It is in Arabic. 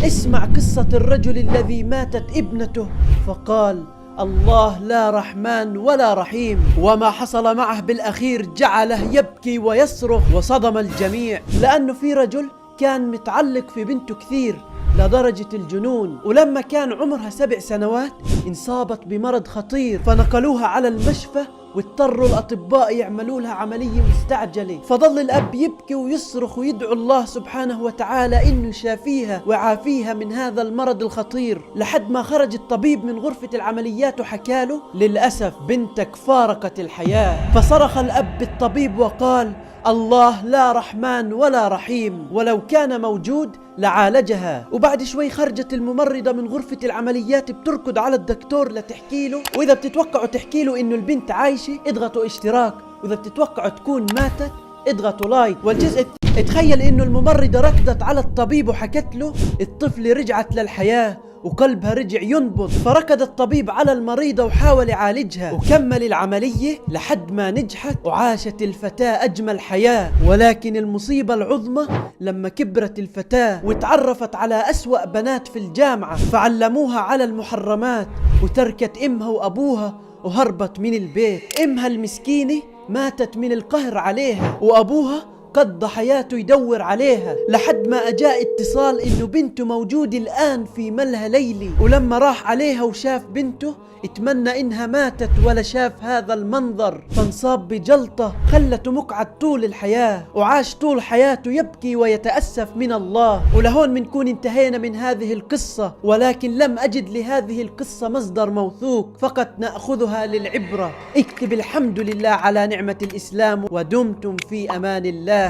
اسمع قصة الرجل الذي ماتت ابنته فقال: الله لا رحمن ولا رحيم. وما حصل معه بالأخير جعله يبكي ويصرخ وصدم الجميع، لأنه في رجل كان متعلق في بنته كثير لدرجة الجنون، ولما كان عمرها 7 سنوات انصابت بمرض خطير فنقلوها على المشفى واضطروا الأطباء يعملوا لها عملية مستعجلة. فظل الأب يبكي ويصرخ ويدعو الله سبحانه وتعالى إنه يشافيها ويعافيها من هذا المرض الخطير، لحد ما خرج الطبيب من غرفة العمليات وحكاله: للأسف بنتك فارقت الحياة. فصرخ الأب بالطبيب وقال: الله لا رحمن ولا رحيم، ولو كان موجود لعالجها. وبعد شوي خرجت الممرضة من غرفة العمليات بتركض على الدكتور لتحكي له، وإذا بتتوقعوا تحكي له إنه البنت عايشة اضغطوا اشتراك، وإذا بتتوقعوا تكون ماتت اضغطوا لايك. والجزء تخيل إنه الممرضة ركضت على الطبيب وحكت له: الطفلة رجعت للحياة وقلبها رجع ينبض. فركض الطبيب على المريضة وحاول يعالجها وكمل العملية لحد ما نجحت وعاشت الفتاة أجمل حياة. ولكن المصيبة العظمى لما كبرت الفتاة وتعرفت على أسوأ بنات في الجامعة فعلموها على المحرمات، وتركت إمها وأبوها وهربت من البيت. إمها المسكينة ماتت من القهر عليها، وأبوها قضى حياته يدور عليها لحد ما أجاء اتصال إنه بنته موجودة الآن في ملهى ليلي. ولما راح عليها وشاف بنته اتمنى إنها ماتت ولا شاف هذا المنظر، فانصاب بجلطة خلته مقعد طول الحياة، وعاش طول حياته يبكي ويتأسف من الله. ولهون بنكون انتهينا من هذه القصة، ولكن لم أجد لهذه القصة مصدر موثوق، فقط نأخذها للعبرة. اكتب الحمد لله على نعمة الإسلام ودمتم في أمان الله.